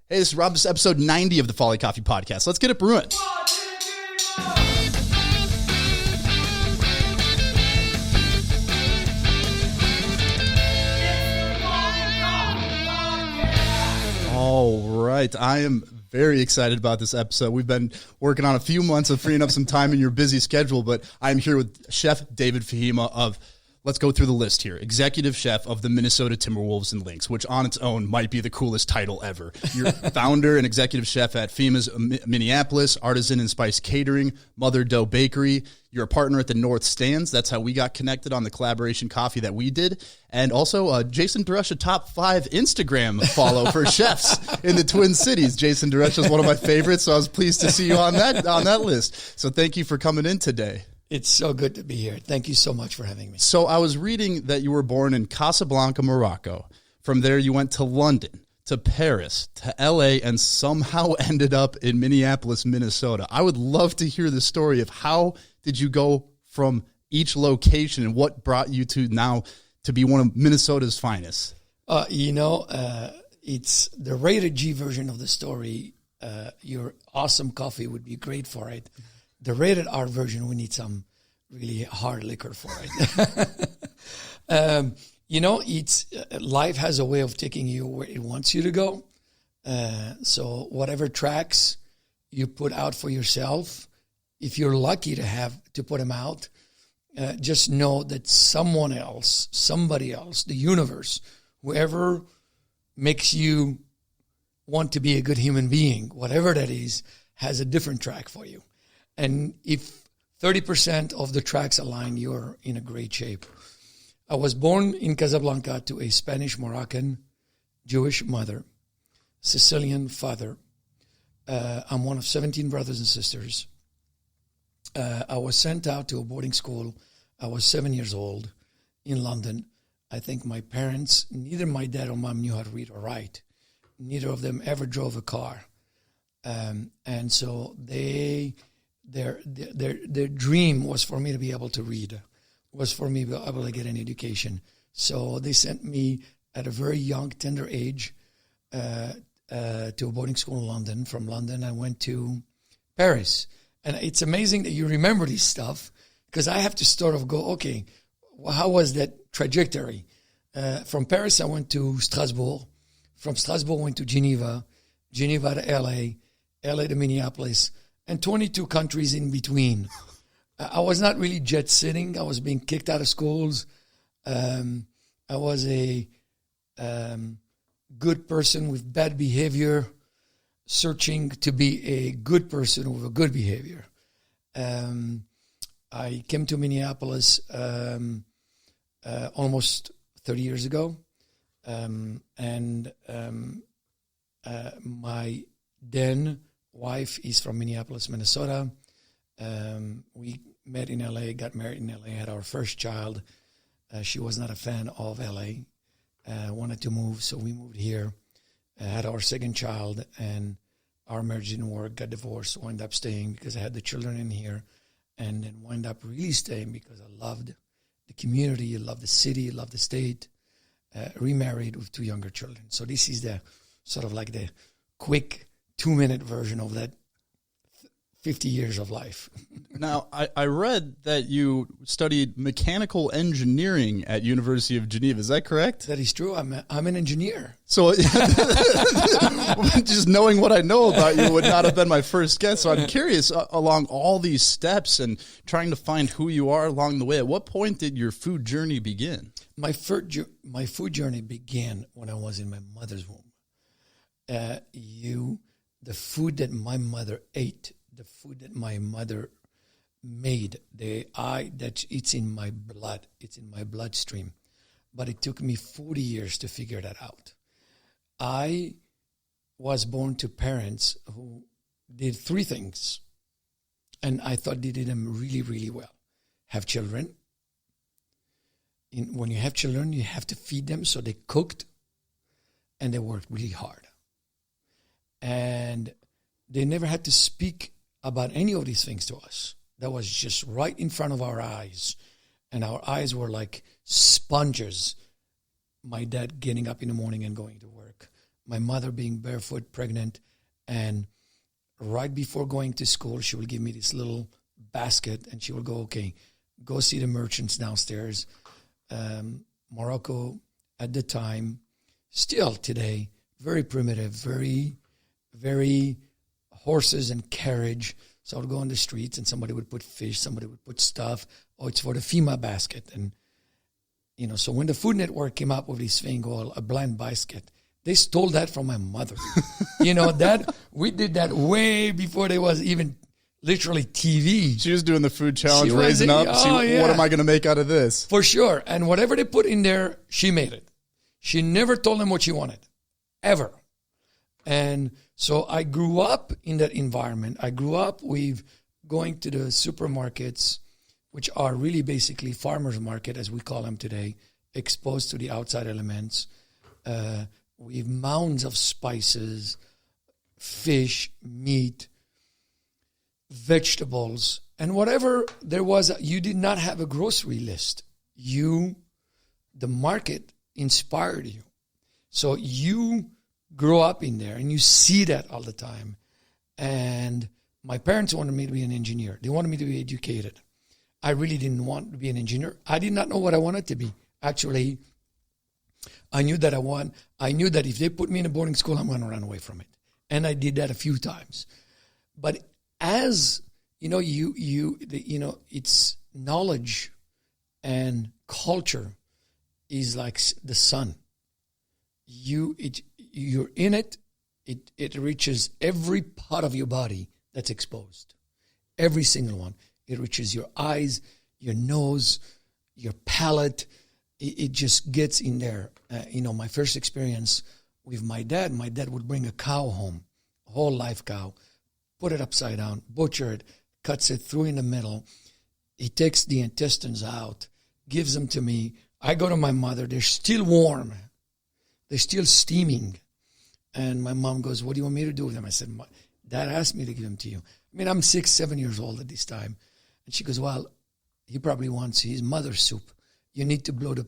Hey, this is Rob. This is episode 90 of the Folly Coffee Podcast. Let's get it brewing. All right. I am very excited about this episode. We've been working on a few months of freeing up some time in your busy schedule, but I'm here with Chef David Fhima of, let's go through the list here, Executive Chef of the Minnesota Timberwolves and Lynx, which on its own might be the coolest title ever. You're founder and executive chef at Fhima's Minneapolis, Artisans Spice Catering, Mother Dough Bakery. You're a partner at the North Stands. That's how we got connected on the collaboration coffee that we did. And also Jason DeRusha top 5 Instagram follow for chefs in the Twin Cities. Jason DeRusha is one of my favorites, so I was pleased to see you on that list. So thank you for coming in today. It's so good to be here. Thank you so much for having me. So I was reading that you were born in Casablanca, Morocco. From there, you went to London, to Paris, to LA, and somehow ended up in Minneapolis, Minnesota. I would love to hear the story of how did you go from each location and what brought you to now to be one of Minnesota's finest? It's the rated G version of the story. Your awesome coffee would be great for it. The rated R version, we need some really hard liquor for it. It's life has a way of taking you where it wants you to go. So whatever tracks you put out for yourself, if you're lucky to put them out, just know that somebody else, the universe, whoever makes you want to be a good human being, whatever that is, has a different track for you. And if 30% of the tracks align, you're in a great shape. I was born in Casablanca to a Spanish Moroccan Jewish mother, Sicilian father. I'm one of 17 brothers and sisters. I was sent out to a boarding school. I was 7 years old in London. I think my parents, neither my dad or mom knew how to read or write. Neither of them ever drove a car. And so their dream was for me to be able to read, was for me to be able to get an education. So they sent me at a very young, tender age to a boarding school in London. From London, I went to Paris. And it's amazing that you remember this stuff because I have to sort of go, okay, well, how was that trajectory? From Paris, I went to Strasbourg. From Strasbourg, I went to Geneva to LA to Minneapolis, and 22 countries in between. I was not really jet setting. I was being kicked out of schools. I was a good person with bad behavior, searching to be a good person with a good behavior. I came to Minneapolis almost 30 years ago. My then wife is from Minneapolis, Minnesota. We met in LA, got married in LA, had our first child. She was not a fan of LA, wanted to move, so we moved here, had our second child, and our marriage didn't work, got divorced, wound up staying because I had the children in here, and then wound up really staying because I loved the community, I loved the city, I loved the state, remarried with 2 younger children. So this is the sort of like the quick 2-minute version of that 50 years of life. Now, I read that you studied mechanical engineering at University of Geneva. Is that correct? That is true. I'm an engineer. So just knowing what I know about you would not have been my first guess. So I'm curious, along all these steps and trying to find who you are along the way, at what point did your food journey begin? My food journey began when I was in my mother's womb. The food that my mother ate, the food that my mother made, it's in my blood. It's in my bloodstream. But it took me 40 years to figure that out. I was born to parents who did 3 things, and I thought they did them really, really well. Have children. When you have children, you have to feed them, so they cooked, and they worked really hard. And they never had to speak about any of these things to us. That was just right in front of our eyes. And our eyes were like sponges. My dad getting up in the morning and going to work. my mother being barefoot, pregnant, and right before going to school, she will give me this little basket, and she will go, okay, go see the merchants downstairs. Morocco at the time, still today, very primitive, very, very horses and carriage. So I would go on the streets and somebody would put fish, somebody would put stuff. Oh, it's for the Fhima basket. And, so when the Food Network came up with this thing called a blind basket, they stole that from my mother. That we did that way before there was even literally TV. She was doing the food challenge, raising up. What am I going to make out of this? For sure. And whatever they put in there, she made it. She never told them what she wanted, ever. And so I grew up in that environment. I grew up with going to the supermarkets, which are really basically farmers market, as we call them today, exposed to the outside elements, with mounds of spices, fish, meat, vegetables, and whatever there was. You did not have a grocery list. The market inspired you. So you grow up in there and you see that all the time. And my parents wanted me to be an engineer. They wanted me to be educated. I really didn't want to be an engineer. I did not know what I wanted to be. Actually, I knew that if they put me in a boarding school, I'm going to run away from it. And I did that a few times. But as it's knowledge and culture is like the sun. You're in it. It reaches every part of your body that's exposed. Every single one. It reaches your eyes, your nose, your palate. It just gets in there. My first experience with my dad would bring a cow home, a whole live cow, put it upside down, butcher it, cuts it through in the middle. He takes the intestines out, gives them to me. I go to my mother. They're still warm. They're still steaming. And my mom goes, what do you want me to do with them? I said, Dad asked me to give them to you. I mean, I'm 6, 7 years old at this time. And she goes, well, he probably wants his mother's soup. You need to blow the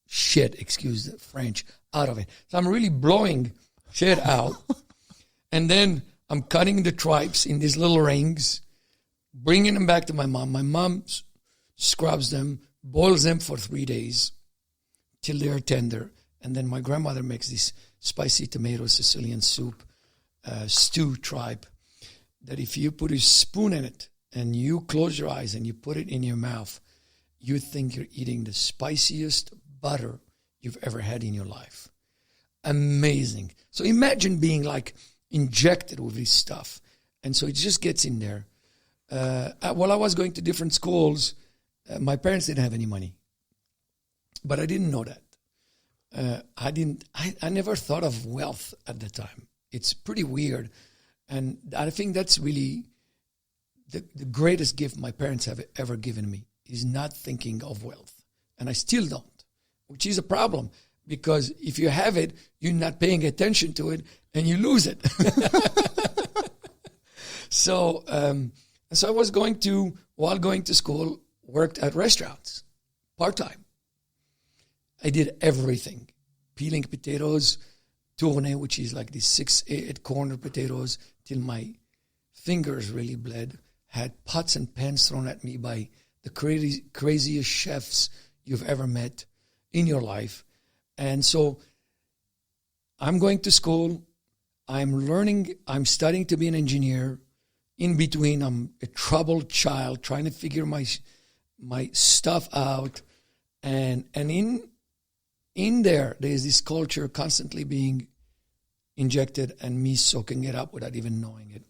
shit, excuse the French, out of it. So I'm really blowing shit out. And then I'm cutting the tripes in these little rings, bringing them back to my mom. My mom scrubs them, boils them for 3 days till they are tender. And then my grandmother makes this spicy tomato Sicilian soup, stew tripe, that if you put a spoon in it and you close your eyes and you put it in your mouth, you think you're eating the spiciest butter you've ever had in your life. Amazing. So imagine being like injected with this stuff. And so it just gets in there. While I was going to different schools, my parents didn't have any money. But I didn't know that. I never thought of wealth at the time. It's pretty weird. And I think that's really the greatest gift my parents have ever given me, is not thinking of wealth. And I still don't, which is a problem, because if you have it, you're not paying attention to it and you lose it. So I was while going to school, worked at restaurants, part-time. I did everything. Peeling potatoes, tourne, which is like these 6-8 corner potatoes, till my fingers really bled. Had pots and pans thrown at me by the craziest chefs you've ever met in your life. And so I'm going to school. I'm learning. I'm studying to be an engineer. In between, I'm a troubled child trying to figure my stuff out. And in there is this culture constantly being injected and me soaking it up without even knowing it.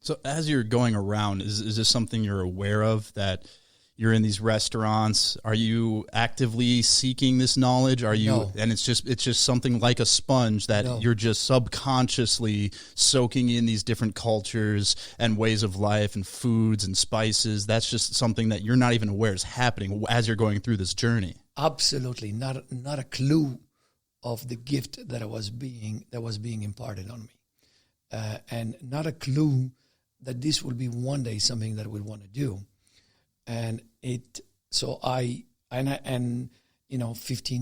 So as you're going around, is this something you're aware of, that you're in these restaurants? Are you actively seeking this knowledge? Are you, no. And it's just something like a sponge that no. You're just subconsciously soaking in these different cultures and ways of life and foods and spices. That's just something that you're not even aware is happening as you're going through this journey. Absolutely. Not a clue of the gift that was being imparted on me. And not a clue that this will be one day something that I would want to do. And 15,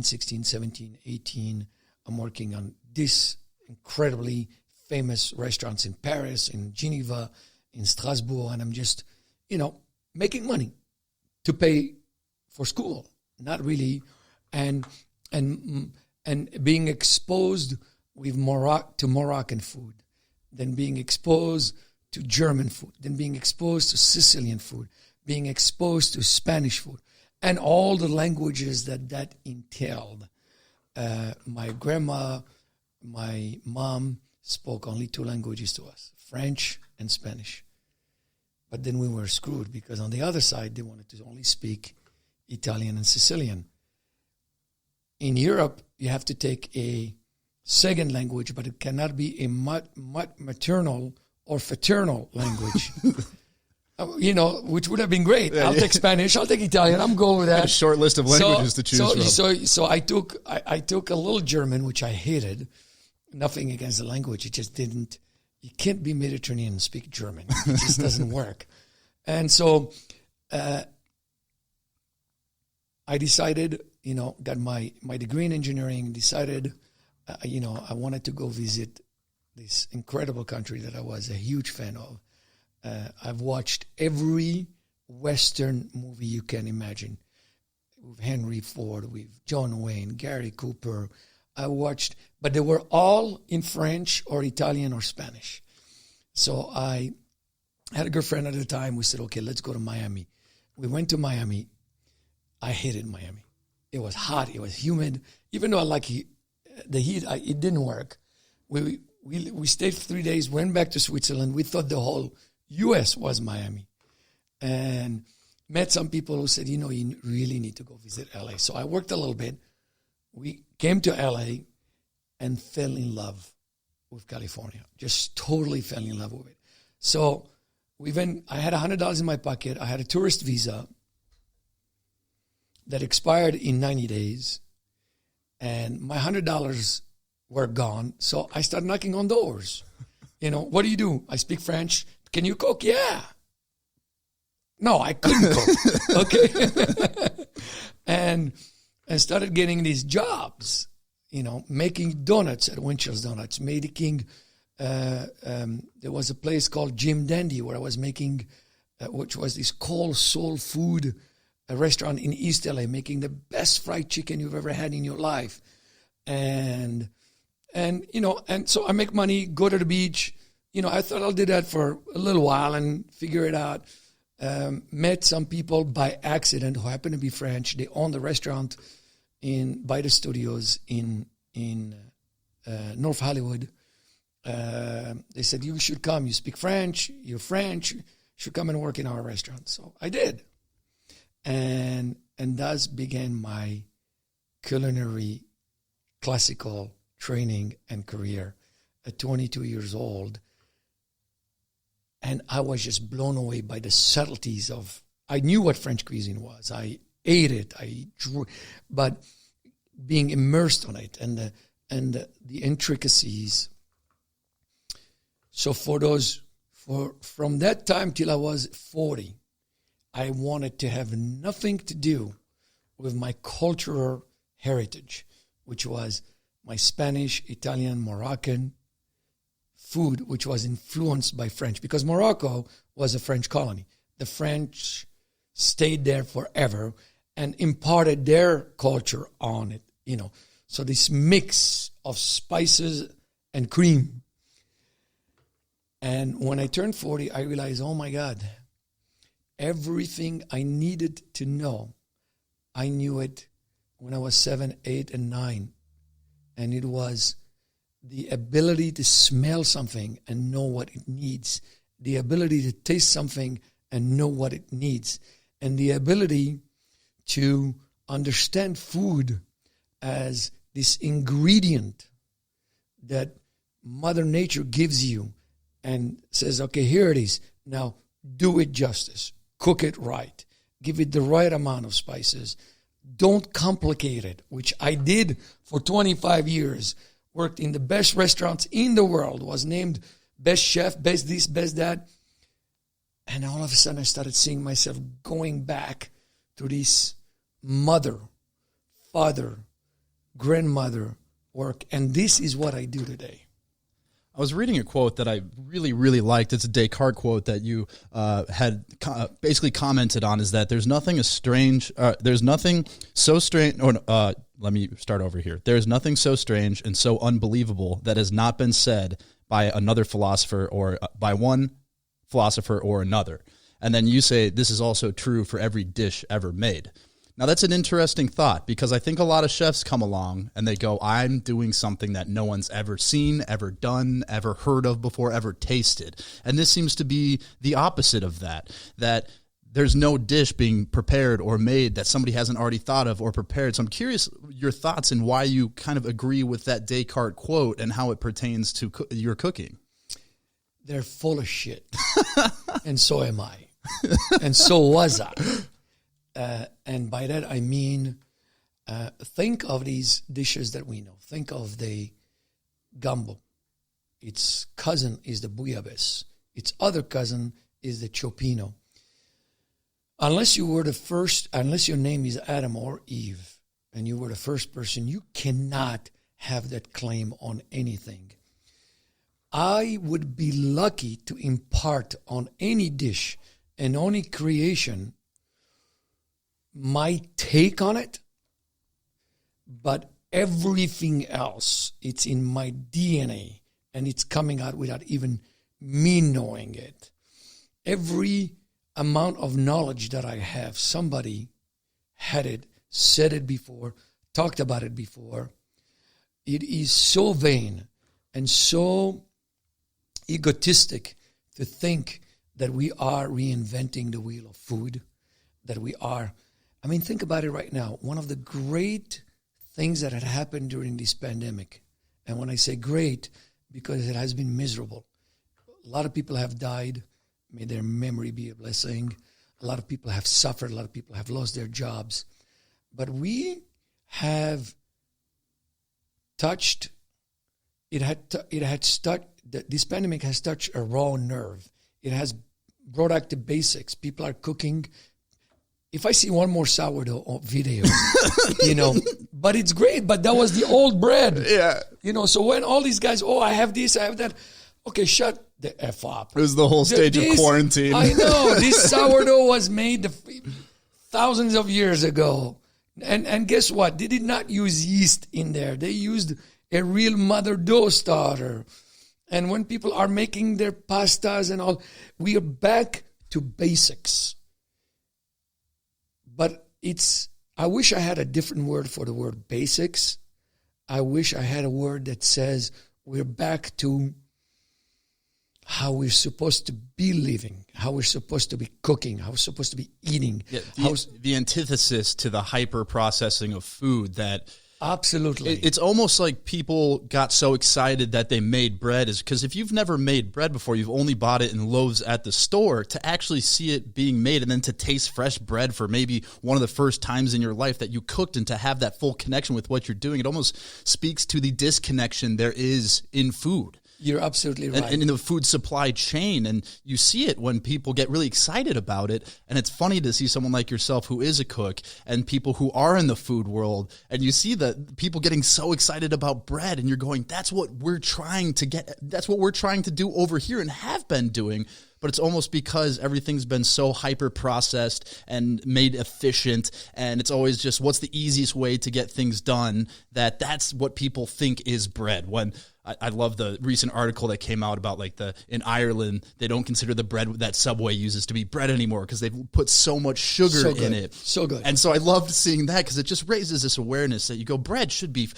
16, 17, 18, I'm working on these incredibly famous restaurants in Paris, in Geneva, in Strasbourg, and I'm just, making money to pay for school, not really, and being exposed with to Moroccan food, then being exposed to German food, then being exposed to Sicilian food, being exposed to Spanish food, and all the languages that entailed. My grandma, my mom spoke only 2 languages to us, French and Spanish. But then we were screwed because on the other side, they wanted to only speak Italian and Sicilian. In Europe, you have to take a second language, but it cannot be a maternal or fraternal language. Which would have been great. I'll take Spanish. I'll take Italian. I'm going with that. A short list of languages to choose from. So I took a little German, which I hated. Nothing against the language. It just didn't. You can't be Mediterranean and speak German. It just doesn't work. And so I decided, got my degree in engineering, decided, I wanted to go visit this incredible country that I was a huge fan of. I've watched every Western movie you can imagine, with Henry Ford, with John Wayne, Gary Cooper. I watched, but they were all in French or Italian or Spanish. So I had a girlfriend at the time. We said, okay, let's go to Miami. We went to Miami. I hated Miami. It was hot. It was humid. Even though I like the heat, it didn't work. We stayed for 3 days, went back to Switzerland. We thought the whole U.S. was Miami, and met some people who said, you really need to go visit L.A. So I worked a little bit. We came to L.A. and fell in love with California, just totally fell in love with it. So I had $100 in my pocket. I had a tourist visa that expired in 90 days, and my $100 were gone. So I started knocking on doors. What do? I speak French. Can you cook? Yeah. No, I couldn't cook. Okay. and started getting these jobs, making donuts at Winchell's Donuts, making, there was a place called Jim Dandy where I was making, which was this cold soul food restaurant in East LA, making the best fried chicken you've ever had in your life. And so I make money, go to the beach. I thought I'll do that for a little while and figure it out. Met some people by accident who happened to be French. They owned the restaurant by the studios in North Hollywood. They said, you should come. You speak French. You're French. You should come and work in our restaurant. So I did. And thus began my culinary classical training and career at 22 years old. And I was just blown away by the subtleties I knew what French cuisine was. I ate it. But being immersed on it and the intricacies. So from that time till I was 40, I wanted to have nothing to do with my cultural heritage, which was my Spanish, Italian, Moroccan food, which was influenced by French, because Morocco was a French colony. The French stayed there forever and imparted their culture on it, So this mix of spices and cream. And when I turned 40, I realized, oh my God, everything I needed to know, I knew it when I was 7, 8, and 9. And it was the ability to smell something and know what it needs, the ability to taste something and know what it needs, and the ability to understand food as this ingredient that Mother Nature gives you and says, okay, here it is. Now do it justice. Cook it right. Give it the right amount of spices. Don't complicate it, which I did for 25 years. Worked in the best restaurants in the world, was named best chef, best this, best that. And all of a sudden I started seeing myself going back to this mother, father, grandmother work. And this is what I do today. I was reading a quote that I really, really liked. It's a Descartes quote that you had basically commented on, is that there's nothing there's nothing so strange, let me start over here. There's nothing so strange and so unbelievable that has not been said by another philosopher or by one philosopher or another. And then you say this is also true for every dish ever made. Now, that's an interesting thought, because I think a lot of chefs come along and they go, I'm doing something that no one's ever seen, ever done, ever heard of before, ever tasted. And this seems to be the opposite of that, that there's no dish being prepared or made that somebody hasn't already thought of or prepared. So I'm curious your thoughts and why you kind of agree with that Descartes quote and how it pertains to your cooking. They're full of shit. And so am I. And so was I. And by that, I mean, think of these dishes that we know. Think of the gumbo. Its cousin is the bouillabaisse. Its other cousin is the chopino. Unless your name is Adam or Eve, and you were the first person, you cannot have that claim on anything. I would be lucky to impart on any dish and any creation my take on it, but everything else, it's in my DNA, and it's coming out without even me knowing it. Every amount of knowledge that I have, somebody had it, said it before, talked about it before. It is so vain and so egotistic to think that we are reinventing the wheel of food, that we are. I mean, think about it right now. One of the great things that had happened during this pandemic, and when I say great, because it has been miserable. A lot of people have died. May their memory be a blessing. A lot of people have suffered. A lot of people have lost their jobs. But we have touched, this pandemic has touched a raw nerve. It has brought back the basics. People are cooking. If I see one more sourdough video, but it's great, but that was the old bread. Yeah. So when all these guys, I have this, I have that. Okay, shut the F up. It was the whole stage of quarantine. I know. This sourdough was made thousands of years ago. And guess what? They did not use yeast in there. They used a real mother dough starter. And when people are making their pastas and all, we are back to basics. But I wish I had a different word for the word basics. I wish I had a word that says we're back to how we're supposed to be living, how we're supposed to be cooking, how we're supposed to be eating. Yeah, the antithesis to the hyper processing of food that... Absolutely. It's almost like people got so excited that they made bread, is because if you've never made bread before, you've only bought it in loaves at the store, to actually see it being made and then to taste fresh bread for maybe one of the first times in your life that you cooked, and to have that full connection with what you're doing, it almost speaks to the disconnection there is in food. You're absolutely right. And in the food supply chain. And you see it when people get really excited about it. And it's funny to see someone like yourself who is a cook and people who are in the food world. And you see that people getting so excited about bread, and you're going, that's what we're trying to get. That's what we're trying to do over here and have been doing. But it's almost because everything's been so hyper processed and made efficient, and it's always just what's the easiest way to get things done, that's what people think is bread. When I love the recent article that came out about in Ireland, they don't consider the bread that Subway uses to be bread anymore because they've put so much sugar in it. So good. And so I loved seeing that, because it just raises this awareness that you go, bread should be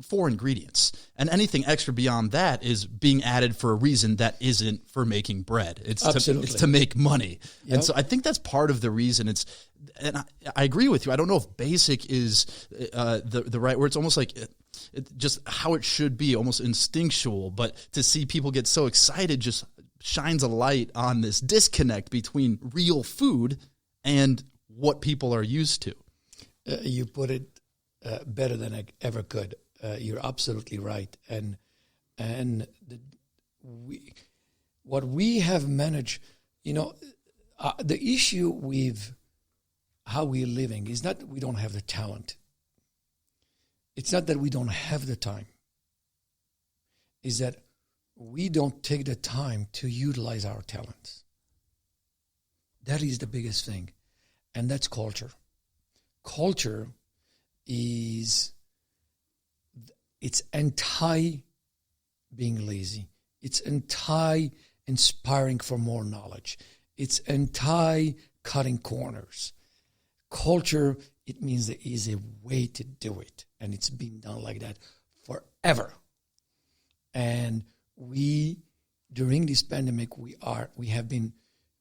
4 ingredients, and anything extra beyond that is being added for a reason that isn't for making bread. It's to make money. Yep. And so I think that's part of the reason. And I agree with you. I don't know if basic is the right word. It's almost like just how it should be, almost instinctual. But to see people get so excited just shines a light on this disconnect between real food and what people are used to. You put it better than I ever could. You're absolutely right. What we have managed, the issue with how we're living is not that we don't have the talent. It's not that we don't have the time. is that we don't take the time to utilize our talents. That is the biggest thing. And that's culture. Culture is, it's anti-being lazy. It's anti-inspiring for more knowledge. It's anti-cutting corners. Culture, it means there is a way to do it. And it's been done like that forever. And we, during this pandemic, we have been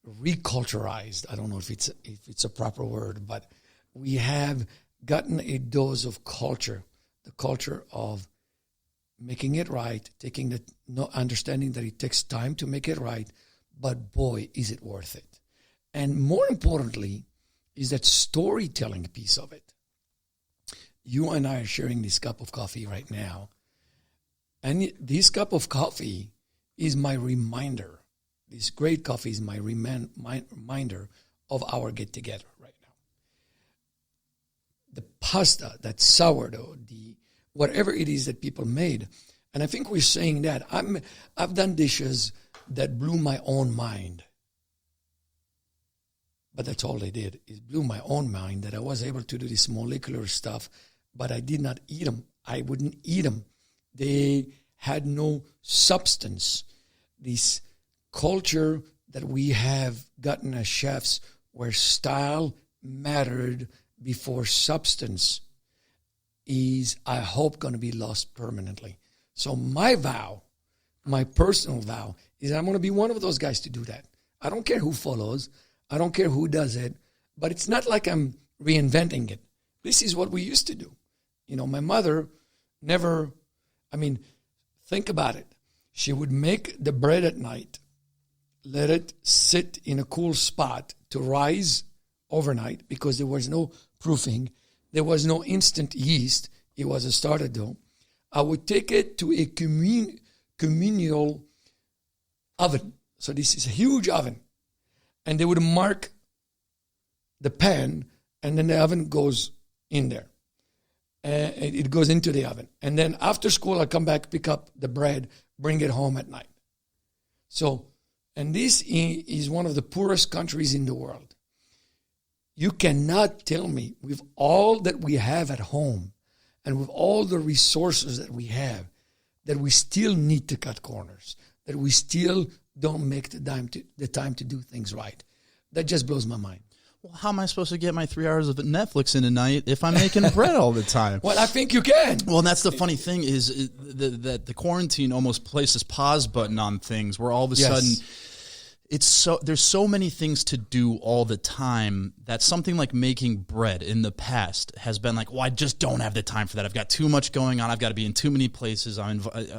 reculturized. I don't know if it's a proper word, but we have gotten a dose of culture, the culture of making it right, understanding that it takes time to make it right, but boy, is it worth it. And more importantly, is that storytelling piece of it. You and I are sharing this cup of coffee right now, and this cup of coffee is my reminder. This great coffee is my reminder of our get-together right now. The pasta, that sourdough, whatever it is that people made. And I think we're saying that. I've done dishes that blew my own mind. But that's all they did. It blew my own mind that I was able to do this molecular stuff, but I did not eat them. I wouldn't eat them. They had no substance. This culture that we have gotten as chefs where style mattered before substance is, I hope, going to be lost permanently. So my vow, my personal vow, is I'm going to be one of those guys to do that. I don't care who follows. I don't care who does it. But it's not like I'm reinventing it. This is what we used to do. You know, my mother never, think about it. She would make the bread at night, let it sit in a cool spot to rise overnight because there was no proofing. There was no instant yeast. It was a starter dough. I would take it to a communal oven. So this is a huge oven. And they would mark the pan, and then the oven goes in there. It goes into the oven. And then after school, I come back, pick up the bread, bring it home at night. So, and this is one of the poorest countries in the world. You cannot tell me, with all that we have at home and with all the resources that we have, that we still need to cut corners, that we still don't make the time to do things right. That just blows my mind. Well, how am I supposed to get my 3 hours of Netflix in a night if I'm making bread all the time? Well, I think you can. Well, and that's the funny thing is that the quarantine almost placed this pause button on things where all of a sudden there's so many things to do all the time that something like making bread in the past has been like, well, I just don't have the time for that. I've got too much going on. I've got to be in too many places.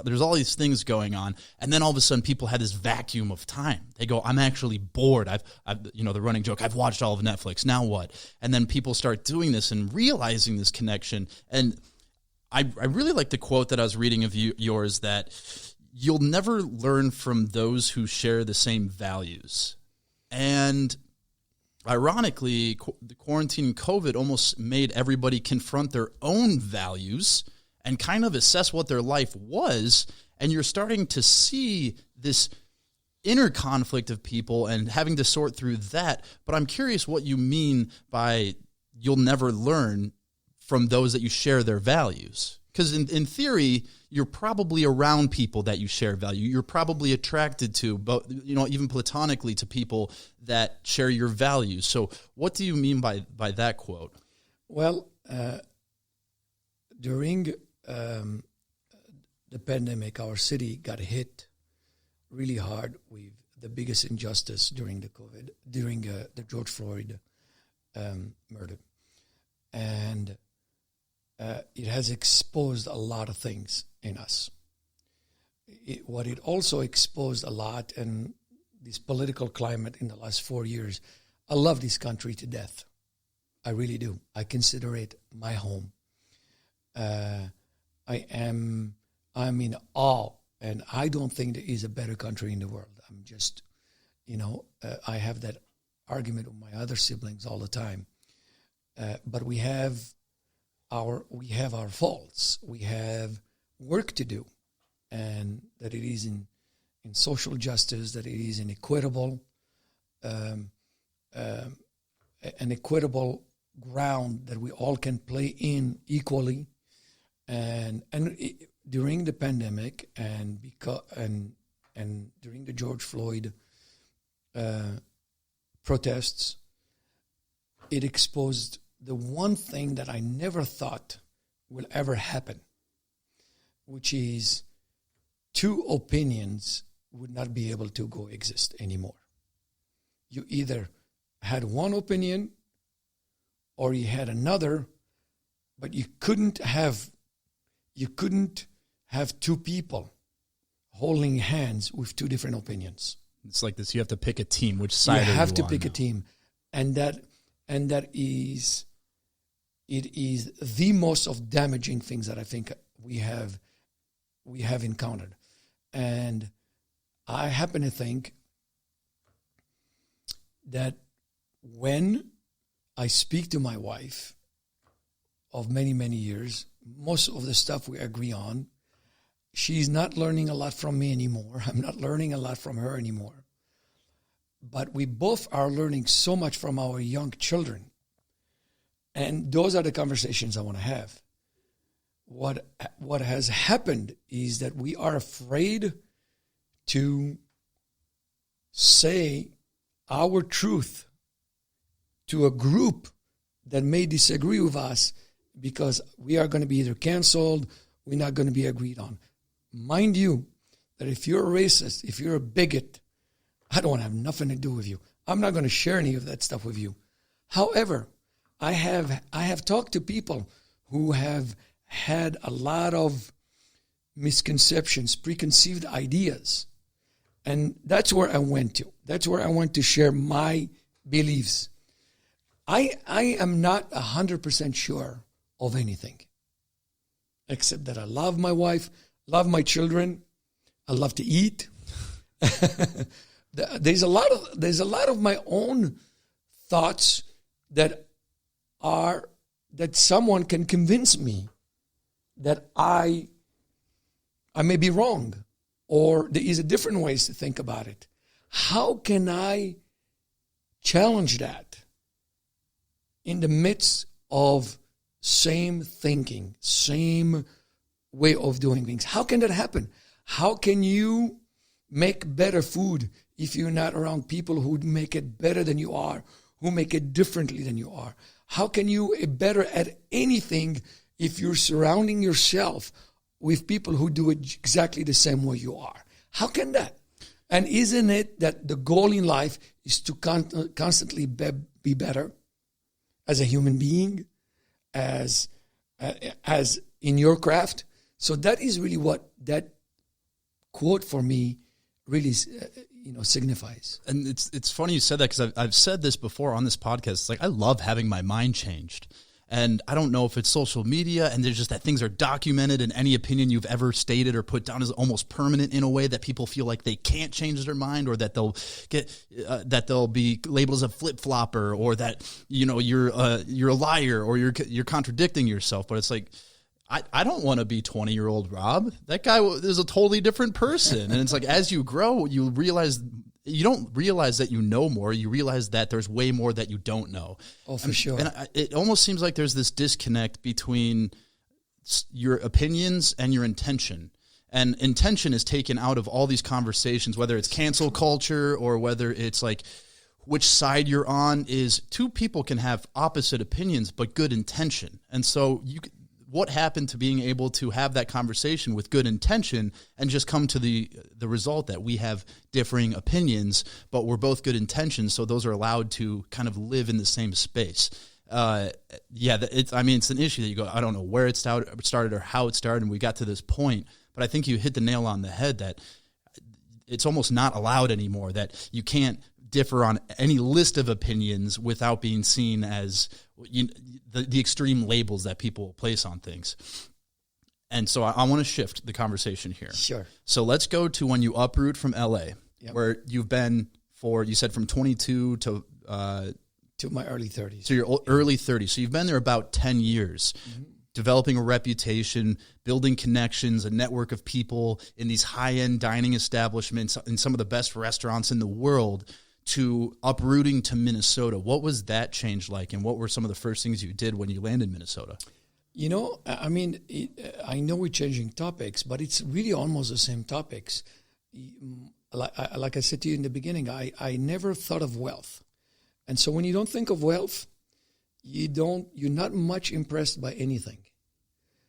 There's all these things going on. And then all of a sudden people had this vacuum of time. They go, I'm actually bored. I've the running joke, I've watched all of Netflix. Now what? And then people start doing this and realizing this connection. And I really like the quote that I was reading of yours that you'll never learn from those who share the same values. And ironically, the quarantine and COVID almost made everybody confront their own values and kind of assess what their life was. And you're starting to see this inner conflict of people and having to sort through that. But I'm curious what you mean by you'll never learn from those that you share their values. Because in theory, you're probably around people that you share value. You're probably attracted to, but even platonically, to people that share your values. So what do you mean by that quote? Well, during the pandemic, our city got hit really hard with the biggest injustice during the George Floyd murder. And it has exposed a lot of things in us. What it also exposed a lot, and this political climate in the last 4 years, I love this country to death. I really do. I consider it my home. I'm in awe, and I don't think there is a better country in the world. I'm just, I have that argument with my other siblings all the time. But we have our faults. We have work to do. and that it is in social justice, that it is an equitable ground that we all can play in equally. And during the pandemic and during the George Floyd protests, it exposed the one thing that I never thought will ever happen, which is two opinions would not be able to coexist anymore. You either had one opinion or you had another, but you couldn't have two people holding hands with two different opinions. It's like this. You have to pick a team. Which side you have to on pick now? A team, and that is the most of damaging things that I think we have encountered. And I happen to think that when I speak to my wife of many, many years, most of the stuff we agree on, she's not learning a lot from me anymore. I'm not learning a lot from her anymore. But we both are learning so much from our young children. And those are the conversations I want to have. What has happened is that we are afraid to say our truth to a group that may disagree with us because we are going to be either canceled, we're not going to be agreed on. Mind you, that if you're a racist, if you're a bigot, I don't want to have nothing to do with you. I'm not going to share any of that stuff with you. However, I have talked to people who have had a lot of misconceptions, preconceived ideas. And that's where I went to. That's where I went to share my beliefs. I am not 100% sure of anything, except that I love my wife, love my children, I love to eat. There's a lot of my own thoughts that someone can convince me that I may be wrong, or there is a different ways to think about it. How can I challenge that in the midst of same thinking, same way of doing things? How can that happen? How can you make better food if you're not around people who make it better than you are, who make it differently than you are? How can you be better at anything if you're surrounding yourself with people who do it exactly the same way you are? How can that? And isn't it that the goal in life is to constantly be better as a human being, as in your craft? So that is really what that quote for me really signifies. And it's funny you said that, because I've said this before on this podcast. It's like, I love having my mind changed. And I don't know if it's social media and there's just that things are documented and any opinion you've ever stated or put down is almost permanent in a way that people feel like they can't change their mind, or that they'll be labeled as a flip-flopper, or that, you're a liar, or you're contradicting yourself. But it's like, I don't want to be 20-year-old Rob. That guy is a totally different person. And it's like, as you grow, you don't realize that you know more. You realize that there's way more that you don't know. Oh, for sure. And it almost seems like there's this disconnect between your opinions and your intention. And intention is taken out of all these conversations, whether it's cancel culture or whether it's like which side you're on. Is two people can have opposite opinions but good intention. And so what happened to being able to have that conversation with good intention and just come to the result that we have differing opinions, but we're both good intentions, so those are allowed to kind of live in the same space. It's an issue that you go, I don't know where it started or how it started, and we got to this point, but I think you hit the nail on the head that it's almost not allowed anymore, that you can't differ on any list of opinions without being seen as the extreme labels that people place on things. And so I want to shift the conversation here. Sure. So let's go to when you uproot from LA, where you've been you said from 22 to my early 30s. So your early 30s. So you've been there about 10 years. Mm-hmm. developing a reputation, building connections, a network of people in these high-end dining establishments in some of the best restaurants in the world, to uprooting to Minnesota. What was that change like, and what were some of the first things you did when you landed in Minnesota? You know, I mean, I know we're changing topics, but it's really almost the same topics. Like I said to you in the beginning, I never thought of wealth. And so when you don't think of wealth, you're not much impressed by anything.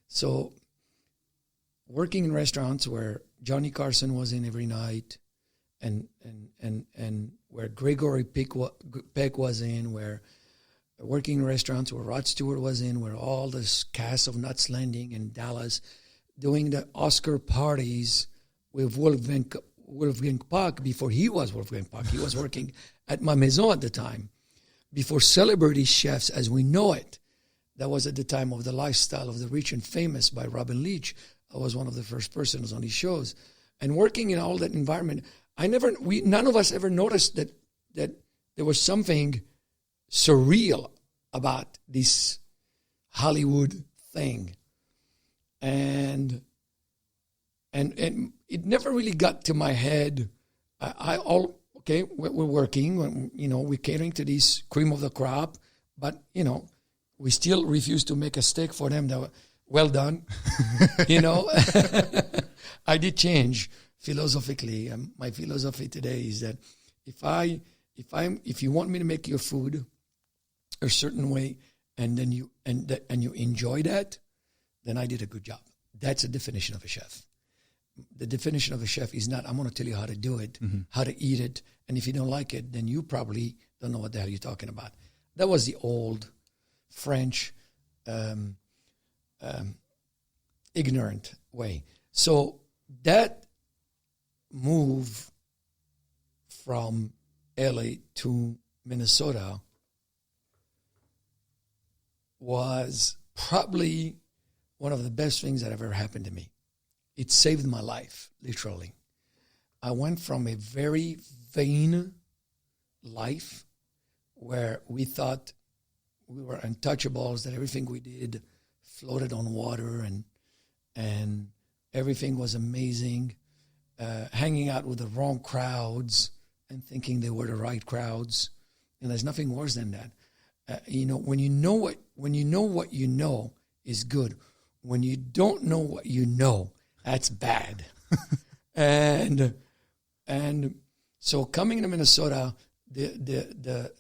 So working in restaurants where Johnny Carson was in every night, and where Gregory Peck was in, where working in restaurants where Rod Stewart was in, where all this cast of Nuts Landing in Dallas, doing the Oscar parties with Wolfgang Puck before he was Wolfgang Puck. He was working at Ma Maison at the time. Before celebrity chefs as we know it, that was at the time of The Lifestyle of the Rich and Famous by Robin Leach. I was one of the first persons on these shows. And working in all that environment, none of us ever noticed that there was something surreal about this Hollywood thing. And it never really got to my head. We're working, we're catering to this cream of the crop, but, we still refuse to make a steak for them that were well done. I did change philosophically. My philosophy today is that if you want me to make your food a certain way, and then you enjoy that, then I did a good job. That's the definition of a chef. The definition of a chef is not, I'm going to tell you how to do it, how to eat it, and if you don't like it, then you probably don't know what the hell you're talking about. That was the old French ignorant way. So that move from LA to Minnesota was probably one of the best things that ever happened to me. It saved my life, literally. I went from a very vain life where we thought we were untouchables, that everything we did floated on water and everything was amazing, hanging out with the wrong crowds and thinking they were the right crowds. And there's nothing worse than that. When you know what you know is good. When you don't know what you know, that's bad. and so coming to Minnesota, the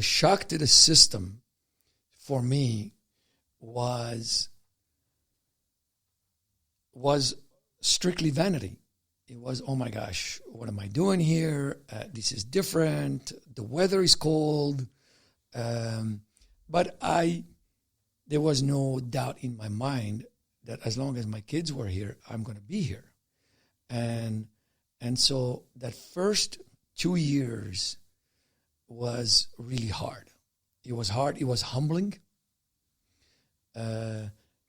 shock to the system for me was strictly vanity. It was, oh my gosh, what am I doing here? This is different. The weather is cold. But there was no doubt in my mind that as long as my kids were here, I'm going to be here. And so that first 2 years was really hard. It was hard. It was humbling.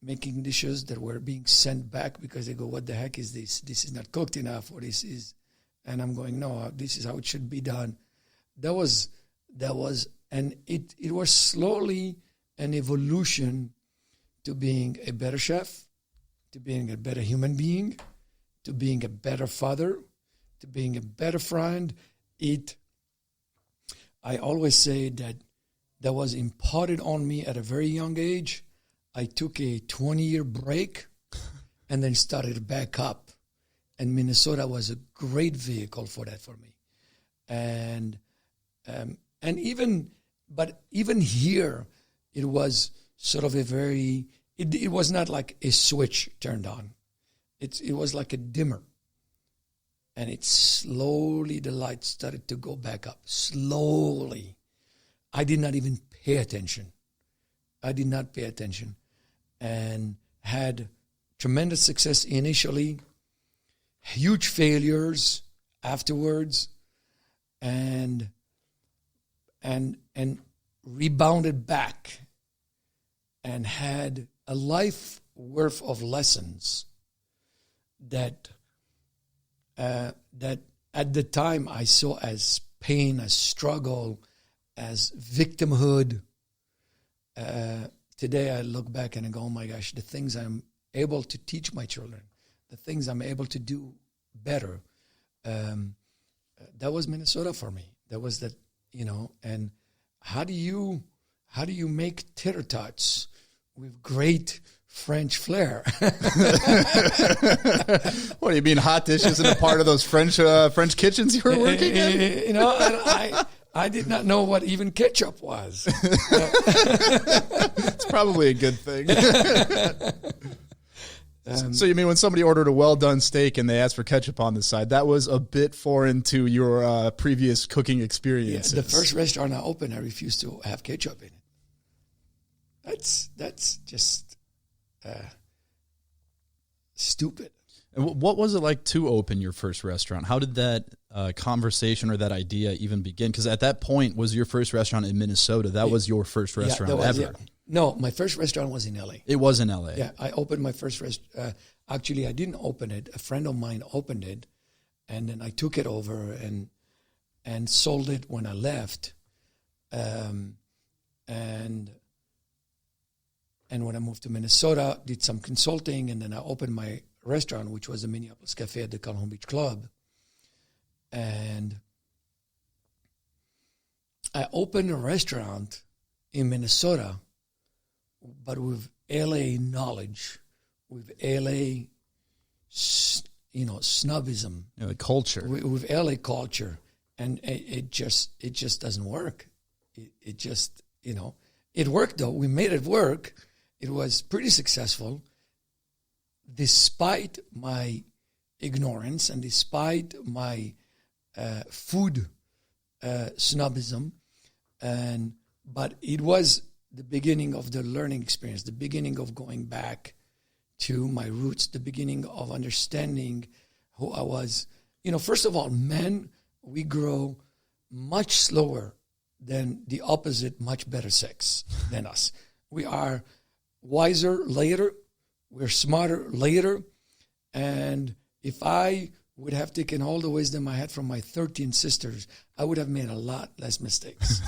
Making dishes that were being sent back because they go, what the heck is this? This is not cooked enough, or this is, and I'm going, no, this is how it should be done. That was, and it was slowly an evolution to being a better chef, to being a better human being, to being a better father, to being a better friend. I always say that was imparted on me at a very young age. I took a 20-year break and then started back up. And Minnesota was a great vehicle for that for me. And even here, it was sort of it was not like a switch turned on. It was like a dimmer. And the light started to go back up, slowly. I did not even pay attention. And had tremendous success initially, huge failures afterwards, and rebounded back and had a life worth of lessons that at the time I saw as pain, as struggle, as victimhood, today I look back and I go, oh my gosh, the things I'm able to teach my children, the things I'm able to do better, that was Minnesota for me. That was that, and how do you make tater tots with great French flair? What do you mean, hot dishes isn't a part of those French kitchens you were working in? I did not know what even ketchup was. It's probably a good thing. So you mean when somebody ordered a well-done steak and they asked for ketchup on the side, that was a bit foreign to your previous cooking experiences? Yeah, the first restaurant I opened, I refused to have ketchup in it. That's just stupid. And what was it like to open your first restaurant? How did that conversation or that idea even begin? Because at that point, was your first restaurant in Minnesota? That was your first restaurant ever? Yeah. No, my first restaurant was in L.A. It was in L.A.? Yeah, I opened my first actually, I didn't open it. A friend of mine opened it, and then I took it over and sold it when I left. And when I moved to Minnesota, did some consulting, and then I opened my restaurant, which was the Minneapolis Cafe at the Calhoun Beach Club. And I opened a restaurant in Minnesota, but with LA knowledge, with LA, snobism. The culture. With LA culture. And it just doesn't work. It just, it worked though. We made it work. It was pretty successful, despite my ignorance and despite my food snobism. But it was the beginning of the learning experience, the beginning of going back to my roots, the beginning of understanding who I was. First of all, men, we grow much slower than the opposite, much better sex than us. We are wiser later, we're smarter later, and if I would have taken all the wisdom I had from my 13 sisters, I would have made a lot less mistakes.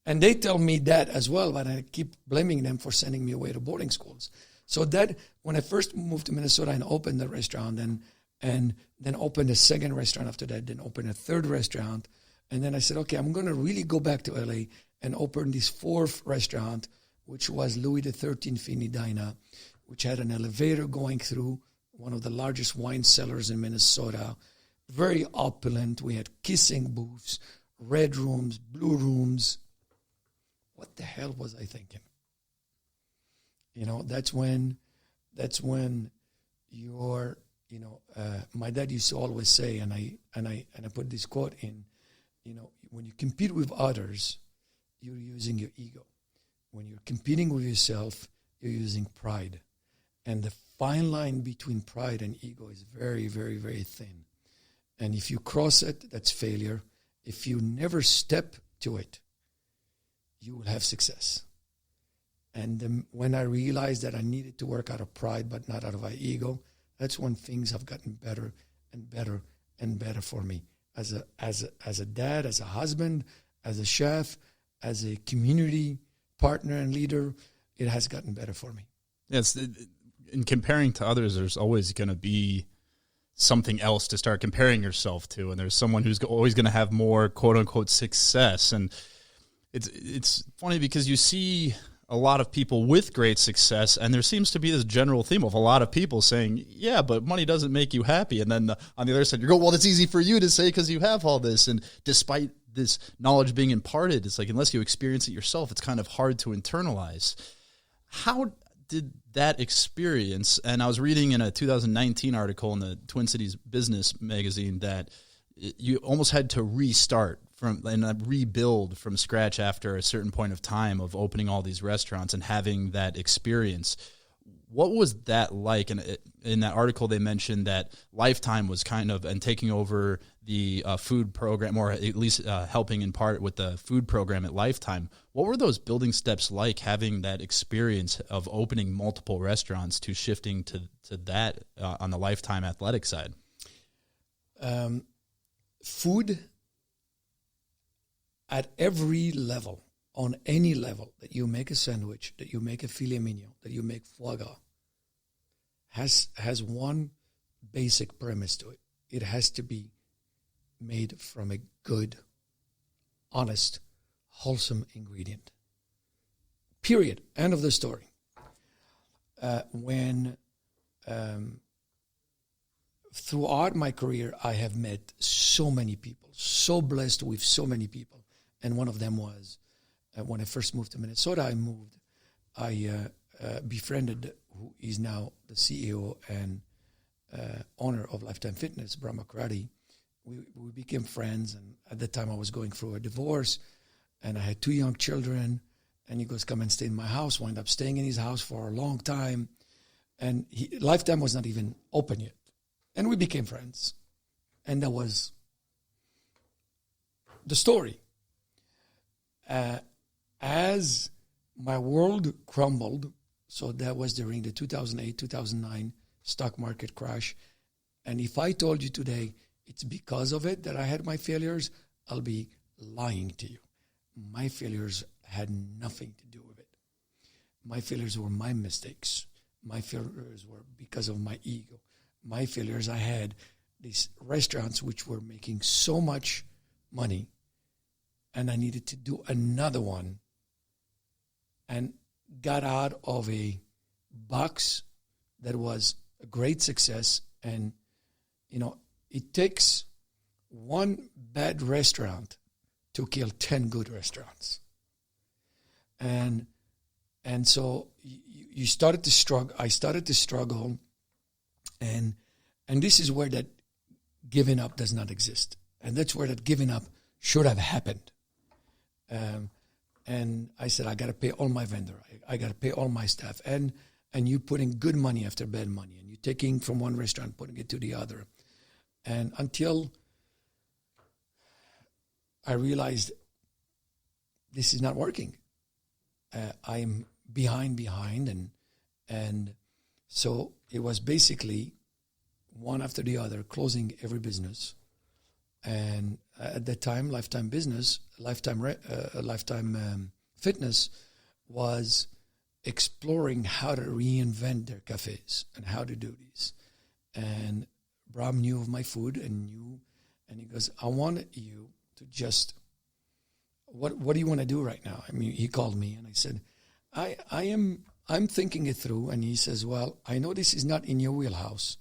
And they tell me that as well, but I keep blaming them for sending me away to boarding schools. So that, when I first moved to Minnesota and opened the restaurant, and then opened a second restaurant after that, then opened a third restaurant, and then I said, okay, I'm going to really go back to LA and open this fourth restaurant, which was Louis XIII Fini Dina, which had an elevator going through one of the largest wine cellars in Minnesota, very opulent. We had kissing booths, red rooms, blue rooms. What the hell was I thinking? That's when you're, my dad used to always say, and I put this quote in, when you compete with others, you're using your ego. When you're competing with yourself, you're using pride. And the fine line between pride and ego is very, very, very thin. And if you cross it, that's failure. If you never step to it, you will have success. And when I realized that I needed to work out of pride, but not out of my ego, that's when things have gotten better and better and better for me. As a dad, as a husband, as a chef, as a community partner and leader, it has gotten better for me. Yes, in comparing to others, there's always going to be something else to start comparing yourself to, and there's someone who's always going to have more quote-unquote success. And it's funny because you see a lot of people with great success, and there seems to be this general theme of a lot of people saying, yeah, but money doesn't make you happy. And then on the other side, you go, well, it's easy for you to say because you have all this. And despite this knowledge being imparted, it's like, unless you experience it yourself, it's kind of hard to internalize. How did that experience, and I was reading in a 2019 article in the Twin Cities Business magazine that you almost had to restart and rebuild from scratch after a certain point of time of opening all these restaurants and having that experience. What was that like? And in that article, they mentioned that Lifetime was kind of and taking over the food program, or at least helping in part with the food program at Lifetime. What were those building steps like, having that experience of opening multiple restaurants to shifting to that on the Lifetime athletic side? Food at every level on any level, that you make a sandwich, that you make a filet mignon, that you make foie gras, has one basic premise to it. It has to be made from a good, honest, wholesome ingredient. Period. End of the story. Throughout my career, I have met so many people, so blessed with so many people. And one of them was, when I first moved to Minnesota, I befriended who is now the CEO and owner of Lifetime Fitness, Brahma Karate. We became friends, and at the time I was going through a divorce, and I had 2 young children, and he goes, come and stay in my house. Wound up staying in his house for a long time, and Lifetime was not even open yet. And we became friends, and that was the story. As my world crumbled, so that was during the 2008, 2009 stock market crash, and if I told you today it's because of it that I had my failures, I'll be lying to you. My failures had nothing to do with it. My failures were my mistakes. My failures were because of my ego. My failures, I had these restaurants which were making so much money, and I needed to do another one, and got out of a box that was a great success. And, it takes one bad restaurant to kill 10 good restaurants. And so you started to struggle. I started to struggle. And this is where that giving up does not exist. And that's where that giving up should have happened. And I said, I got to pay all my vendor. I got to pay all my staff. And you putting good money after bad money. And you taking from one restaurant, putting it to the other. And until I realized this is not working. I'm behind. And so it was basically one after the other, closing every business. And at that time, Lifetime Fitness was exploring how to reinvent their cafes and how to do these. And Bram knew of my food and he goes, I want you to just, what do you want to do right now? I mean, he called me and I said, I'm thinking it through. And he says, well, I know this is not in your wheelhouse.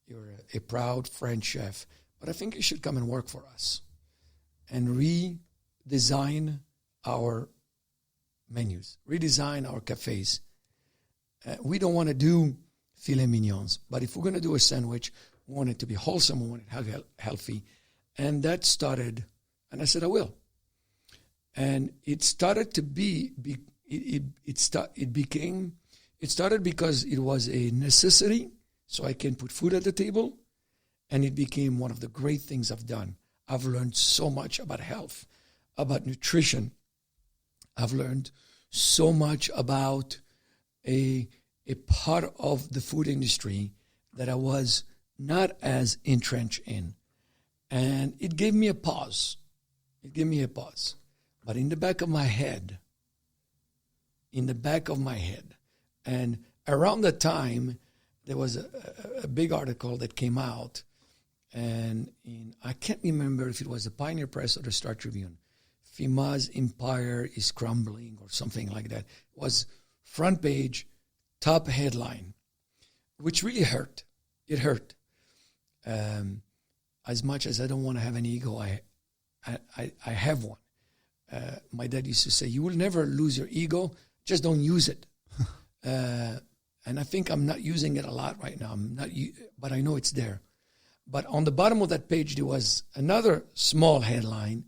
You're a proud French chef, but I think you should come and work for us and redesign our menus, redesign our cafes. We don't want to do filet mignons, but if we're going to do a sandwich, we want it to be wholesome, we want it healthy. And that started, and I said, I will. And it started to be, it started because it was a necessity, so I can put food at the table, and it became one of the great things I've done. I've learned so much about health, about nutrition. I've learned so much about a part of the food industry that I was not as entrenched in. And it gave me a pause. But in the back of my head, and around that time, there was a big article that came out, and I can't remember if it was the Pioneer Press or the Star Tribune. Fhima's empire is crumbling or something like that. It was front page, top headline, which really hurt. It hurt. As much as I don't want to have an ego, I have one. My dad used to say, you will never lose your ego, just don't use it. And I think I'm not using it a lot right now. But I know it's there. But on the bottom of that page, there was another small headline.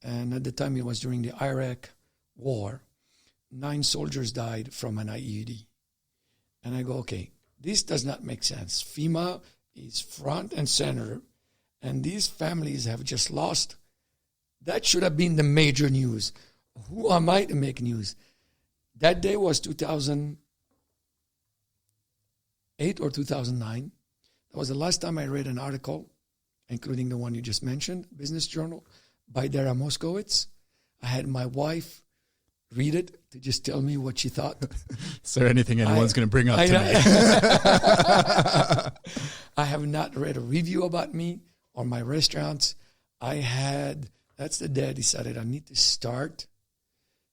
And at the time, it was during the Iraq war. 9 soldiers died from an IED. And I go, okay, this does not make sense. Fhima is front and center, and these families have just lost. That should have been the major news. Who am I to make news? That day was 2008 or 2009. That was the last time I read an article, including the one you just mentioned, Business Journal, by Dara Moskowitz. I had my wife read it to just tell me what she thought. Is there anything anyone's going to bring up to me? I have not read a review about me or my restaurants. That's the day I decided I need to start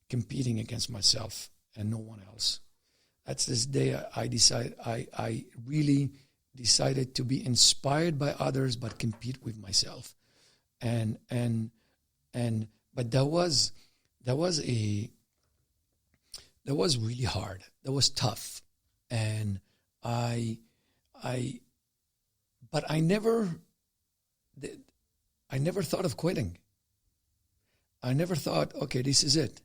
competing against myself and no one else. That's this day I really decided to be inspired by others, but compete with myself. But that was really hard. That was tough. And I never thought of quitting. I never thought, okay, this is it.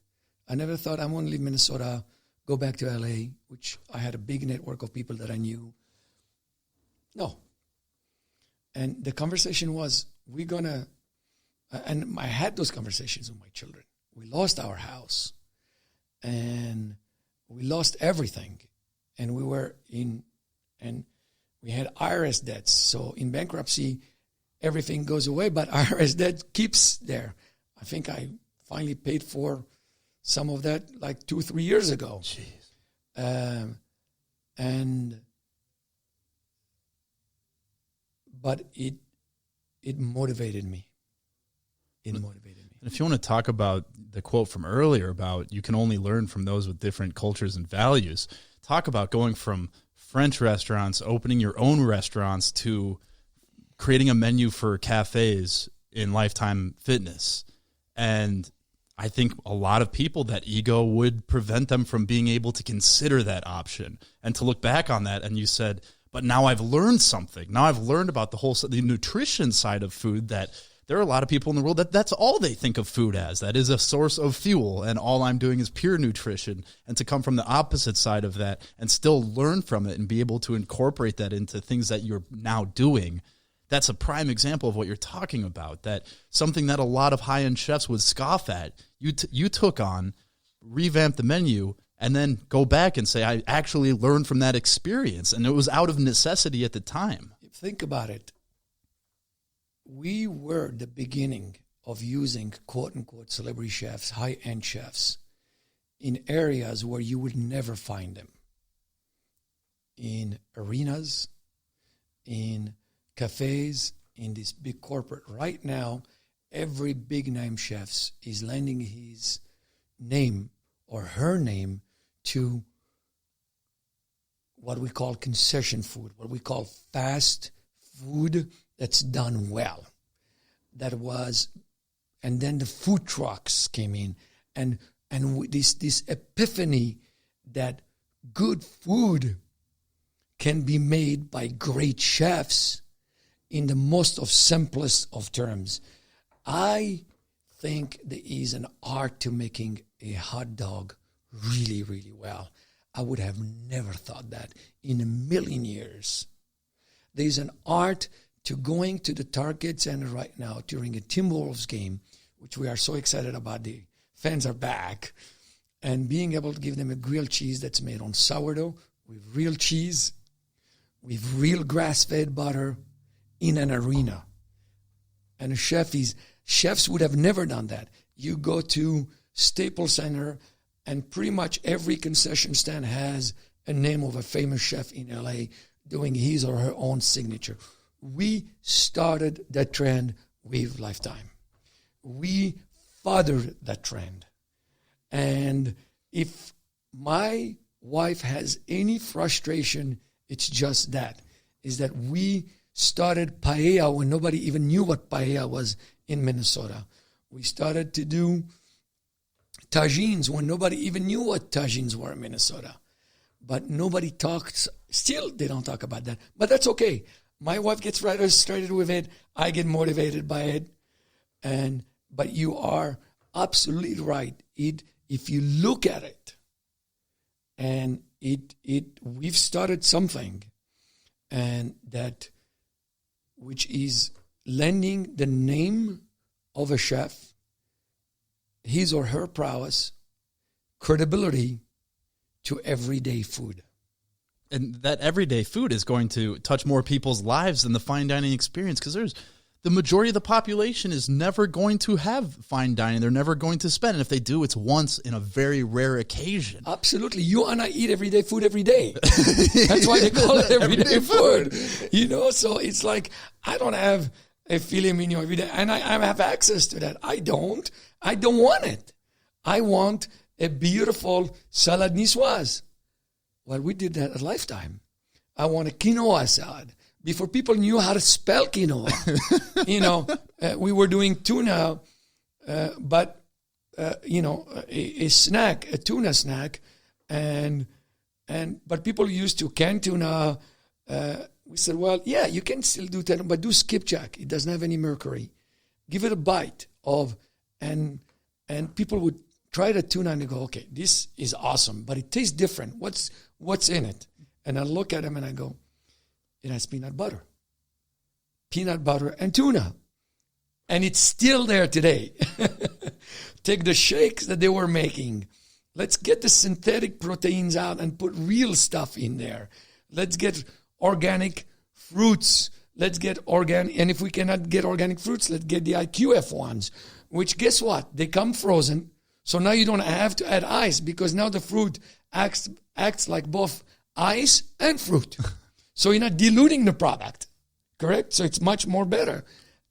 I never thought I'm going to leave Minnesota, go back to LA, which I had a big network of people that I knew. No. And the conversation was, and I had those conversations with my children. We lost our house and we lost everything. And we had IRS debts. So in bankruptcy, everything goes away, but IRS debt keeps there. I think I finally paid for some of that like 2-3 years ago. Jeez. But it motivated me. It motivated me. And if you want to talk about the quote from earlier about you can only learn from those with different cultures and values, talk about going from French restaurants, opening your own restaurants, to creating a menu for cafes in Lifetime Fitness. And I think a lot of people, that ego would prevent them from being able to consider that option and to look back on that. And you said, but now I've learned something. Now I've learned about the nutrition side of food, that there are a lot of people in the world that's all they think of food as. That is a source of fuel, and all I'm doing is pure nutrition. And to come from the opposite side of that and still learn from it and be able to incorporate that into things that you're now doing, that's a prime example of what you're talking about. That something that a lot of high-end chefs would scoff at, you took on, revamped the menu, and then go back and say, I actually learned from that experience. And it was out of necessity at the time. Think about it. We were the beginning of using quote-unquote celebrity chefs, high-end chefs, in areas where you would never find them. In arenas, in cafes, in this big corporate. Right now, every big-name chef is lending his name or her name to what we call concession food, what we call fast food that's done well. And then the food trucks came in, and this epiphany that good food can be made by great chefs in the most of simplest of terms. I think there is an art to making a hot dog really, really well. I would have never thought that in a million years. There's an art to going to the Target Center right now during a Timberwolves game, which we are so excited about. The fans are back, and being able to give them a grilled cheese that's made on sourdough with real cheese, with real grass-fed butter in an arena. And chefs would have never done that. You go to Staples Center, and pretty much every concession stand has a name of a famous chef in LA doing his or her own signature. We started that trend with Lifetime. We fathered that trend. And if my wife has any frustration, it's just that, is that we started paella when nobody even knew what paella was in Minnesota. We started to do tagines when nobody even knew what tagines were in Minnesota. But nobody talks, still they don't talk about that. But that's okay. My wife gets frustrated with it. I get motivated by it. But you are absolutely right. If you look at it, and we've started something, and that, which is lending the name of a chef, his or her prowess, credibility to everyday food. And that everyday food is going to touch more people's lives than the fine dining experience, because there's the majority of the population is never going to have fine dining. They're never going to spend. And if they do, it's once in a very rare occasion. Absolutely. You and I eat everyday food every day. That's why they call it everyday food. You know, so it's like, I don't have a filet mignon every day. And I have access to that. I don't want it. I want a beautiful salad niçoise. Well, we did that at Lifetime. I want a quinoa salad. Before people knew how to spell quinoa, we were doing tuna, but a snack, a tuna snack, but people used to can tuna. We said, well, yeah, you can still do that, but do skipjack. It doesn't have any mercury. Give it a bite and people would try the tuna and they go, okay, this is awesome, but it tastes different. What's in it? And I look at them and I go, it has peanut butter and tuna. And it's still there today. Take the shakes that they were making. Let's get the synthetic proteins out and put real stuff in there. Let's get organic fruits. Let's get organic. And if we cannot get organic fruits, let's get the IQF ones, which guess what? They come frozen. So now you don't have to add ice because now the fruit acts like both ice and fruit. So you're not diluting the product, correct? So it's much more better.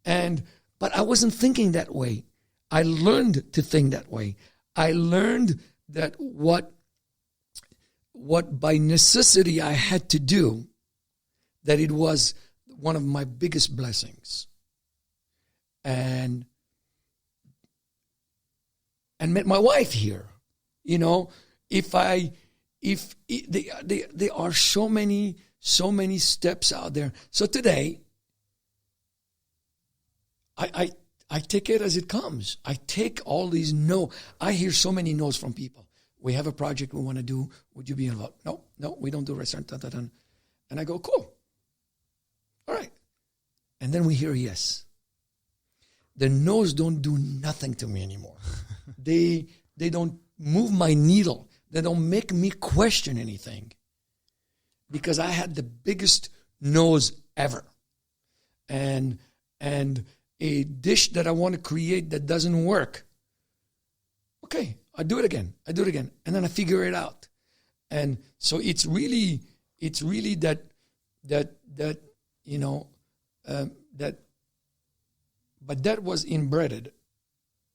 But I wasn't thinking that way. I learned to think that way. I learned that what by necessity I had to do, that it was one of my biggest blessings. And met my wife here. You know, there are so many steps out there. So today, I take it as it comes. I take all these no. I hear so many no's from people. We have a project we want to do. Would you be involved? No, we don't do restaurant. And I go, cool. All right. And then we hear yes. The no's don't do nothing to me anymore. They don't move my needle. They don't make me question anything. Because I had the biggest no's ever. And a dish that I want to create that doesn't work. Okay, I do it again. And then I figure it out. And so it's really that but that was inbred.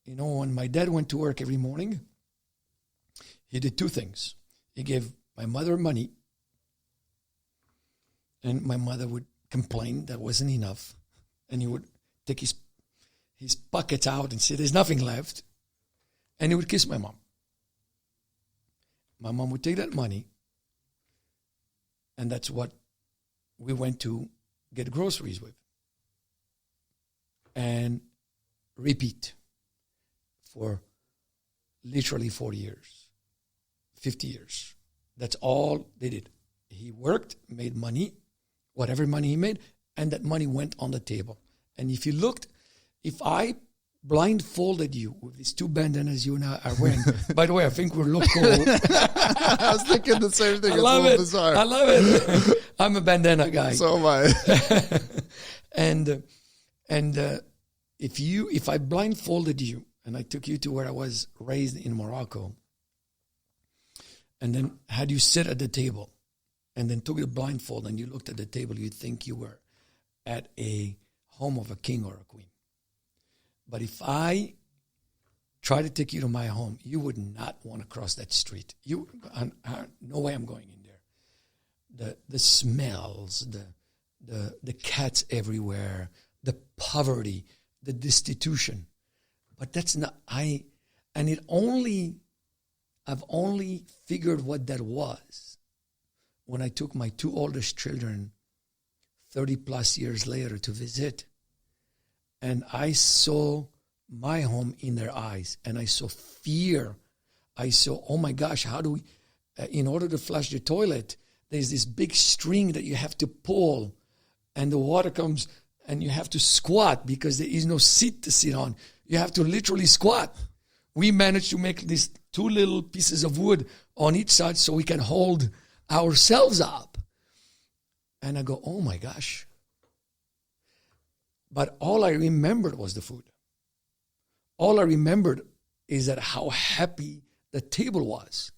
You know, when my dad went to work every morning, he did two things. He gave my mother money, and my mother would complain that wasn't enough, and he would take his pockets out and say, there's nothing left, and he would kiss my mom. My mom would take that money, and that's what we went to get groceries with. And repeat for literally 40 years, 50 years. That's all they did. He worked, made money, whatever money he made, and that money went on the table. And if you looked, if I blindfolded you with these two bandanas you and I are wearing, by the way, I think we look cool. I was thinking the same thing. I love it. Bizarre. I love it. I'm a bandana guy. So am I. And if I blindfolded you and I took you to where I was raised in Morocco, and then had you sit at the table, and then took the blindfold and you looked at the table, you'd think you were at a home of a king or a queen. But if I try to take you to my home, you would not want to cross that street. No way I'm going in there. The smells, the cats everywhere, the poverty, the destitution. But that's not, I've only figured what that was when I took my two oldest children 30 plus years later to visit. And I saw my home in their eyes, and I saw fear. I saw, oh my gosh, how do we, in order to flush the toilet, there's this big string that you have to pull, and the water comes, and you have to squat because there is no seat to sit on. You have to literally squat. We managed to make these two little pieces of wood on each side so we can hold ourselves up. And I go, oh my gosh. But all I remembered was the food. All I remembered is that how happy the table was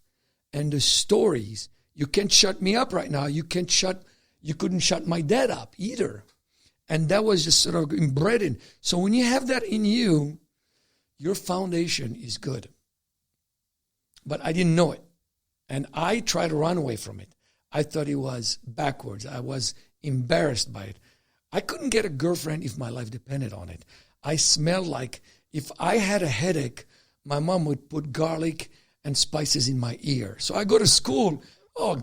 and the stories. You can't shut me up right now. You couldn't shut my dad up either. And that was just sort of inbred in. So when you have that in you, your foundation is good. But I didn't know it. And I tried to run away from it. I thought it was backwards. I was embarrassed by it. I couldn't get a girlfriend if my life depended on it. I smelled like, if I had a headache, my mom would put garlic and spices in my ear. So I go to school,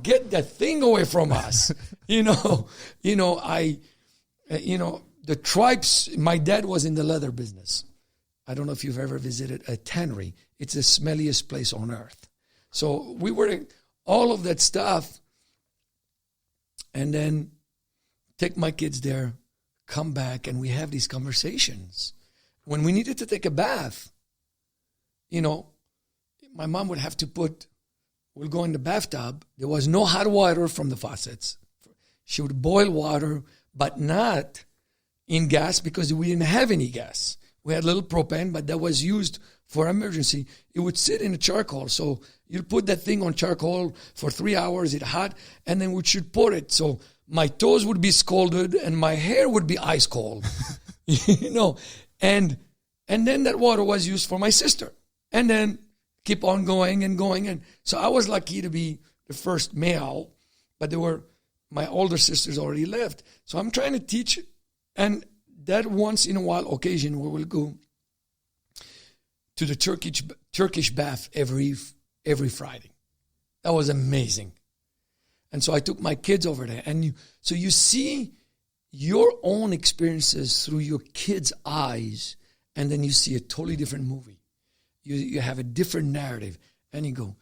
get that thing away from us. The tribes, my dad was in the leather business. I don't know if you've ever visited a tannery. It's the smelliest place on earth. So we were in all of that stuff, and then take my kids there, come back, and we have these conversations. When we needed to take a bath, my mom would have to we'll go in the bathtub. There was no hot water from the faucets. She would boil water, but not in gas because we didn't have any gas. We had a little propane, but that was used for emergency. It would sit in a charcoal. So you'd put that thing on charcoal for 3 hours, it's hot, and then we should pour it. So my toes would be scalded and my hair would be ice cold, And then that water was used for my sister. And then keep on going and going. And so I was lucky to be the first male, but my older sisters already left. So I'm trying to teach, and that once in a while occasion we will go to the Turkish bath every Friday. That was amazing. And so I took my kids over there. And so you see your own experiences through your kids' eyes, and then you see a totally different movie. You have a different narrative, and you go,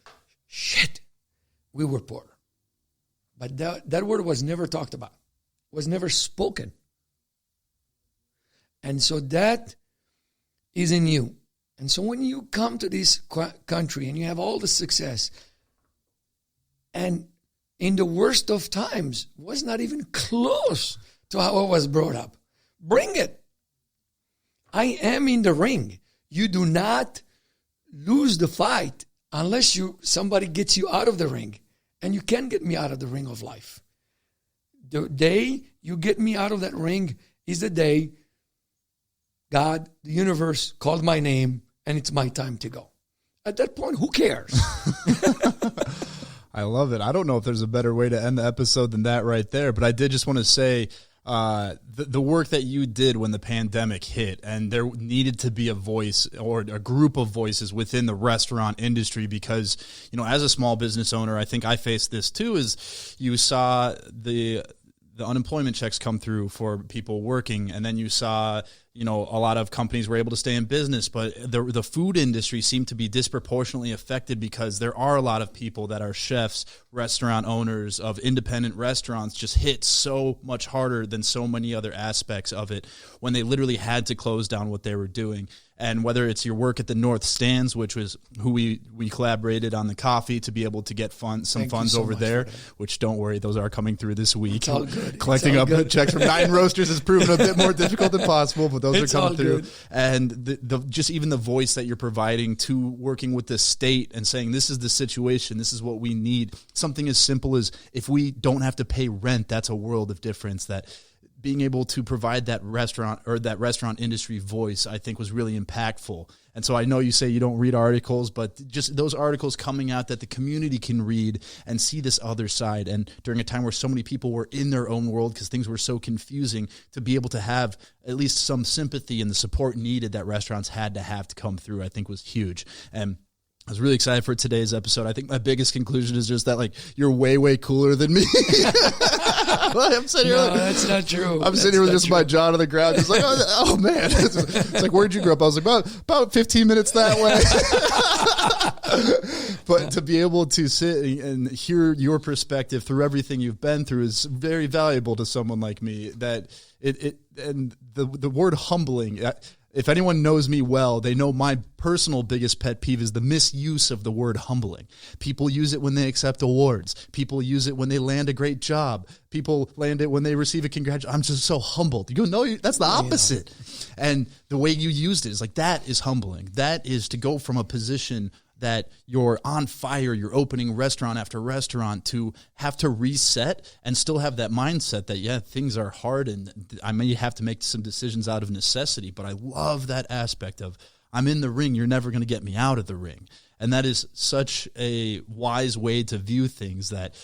shit, we were poor. But that word was never talked about, was never spoken. And so that is in you. And so when you come to this country and you have all the success, and in the worst of times, was not even close to how I was brought up. Bring it. I am in the ring. You do not lose the fight unless somebody gets you out of the ring. And you can get me out of the ring of life. The day you get me out of that ring is the day God, the universe, called my name, and it's my time to go. At that point, who cares? I love it. I don't know if there's a better way to end the episode than that right there, but I did just want to say the work that you did when the pandemic hit, and there needed to be a voice or a group of voices within the restaurant industry because, as a small business owner, I think I faced this too, is you saw the unemployment checks come through for people working, and then you saw a lot of companies were able to stay in business, but the food industry seemed to be disproportionately affected because there are a lot of people that are chefs, restaurant owners of independent restaurants just hit so much harder than so many other aspects of it when they literally had to close down what they were doing. And whether it's your work at the North Stands, which was who we collaborated on the coffee to be able to get funds over there, which don't worry, those are coming through this week. It's all good. Collecting up checks from 9 roasters has proven a bit more difficult than possible, but those are coming through. Good. And the just even the voice that you're providing to working with the state and saying, this is the situation, this is what we need. Something as simple as if we don't have to pay rent, that's a world of difference. That being able to provide that restaurant industry voice, I think, was really impactful. And so I know you say you don't read articles, but just those articles coming out that the community can read and see this other side. And during a time where so many people were in their own world because things were so confusing, to be able to have at least some sympathy and the support needed that restaurants had to have to come through, I think was huge. And I was really excited for today's episode. I think my biggest conclusion is just that, you're way, way cooler than me. I'm sitting here. No, that's not true. I'm sitting here with just my jaw on the ground. Just like, oh man. It's like, where'd you grow up? I was like, about 15 minutes that way. But to be able to sit and hear your perspective through everything you've been through is very valuable to someone like me. That and the word humbling, if anyone knows me well, they know my personal biggest pet peeve is the misuse of the word humbling. People use it when they accept awards. People use it when they land a great job. People land it when they receive a congratulations. I'm just so humbled. You know, that's the opposite. And the way you used it is like, that is humbling. That is to go from a position that you're on fire, you're opening restaurant after restaurant, to have to reset and still have that mindset that, yeah, things are hard and I may have to make some decisions out of necessity, but I love that aspect of, I'm in the ring, you're never going to get me out of the ring. And that is such a wise way to view things, that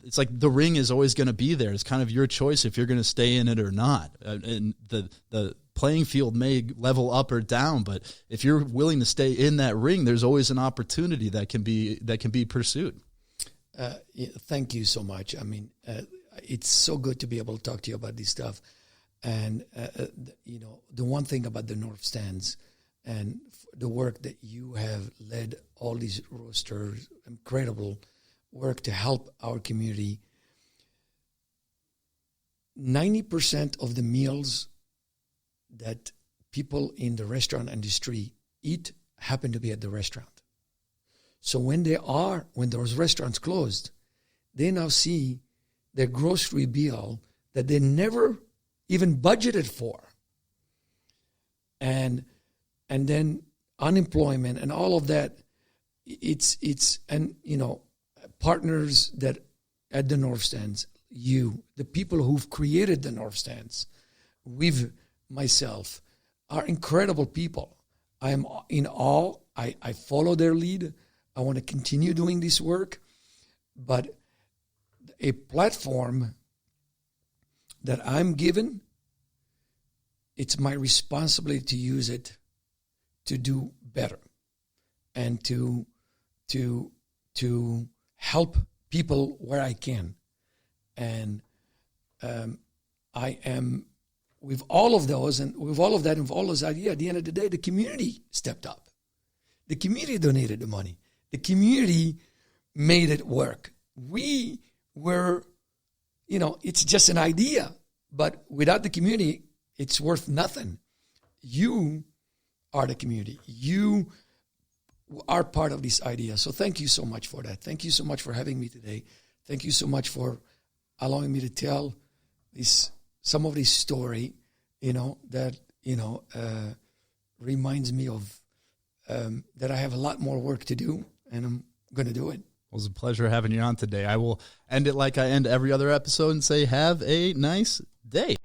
it's like the ring is always going to be there. It's kind of your choice if you're going to stay in it or not. And the playing field may level up or down, but if you're willing to stay in that ring, there's always an opportunity that can be pursued. Thank you so much. I mean, it's so good to be able to talk to you about this stuff. And, you know, the one thing about the North Stands and the work that you have led, all these roasters, incredible work to help our community. 90% of the meals that people in the restaurant industry eat happen to be at the restaurant. So when those restaurants closed, they now see their grocery bill that they never even budgeted for. And then unemployment and all of that, and you know, partners that at the North Stands, the people who've created the North Stands, myself, are incredible people. I am in awe. I follow their lead. I want to continue doing this work. But a platform that I'm given, it's my responsibility to use it to do better and to help people where I can. And I am, with all of those and with all of that and with all those ideas, at the end of the day, the community stepped up. The community donated the money. The community made it work. We were, you know, it's just an idea, but without the community, it's worth nothing. You are the community. You are part of this idea. So thank you so much for that. Thank you so much for having me today. Thank you so much for allowing me to tell some of this story, you know, that, you know, reminds me of that I have a lot more work to do, and I'm going to do it. It was a pleasure having you on today. I will end it like I end every other episode and say, have a nice day.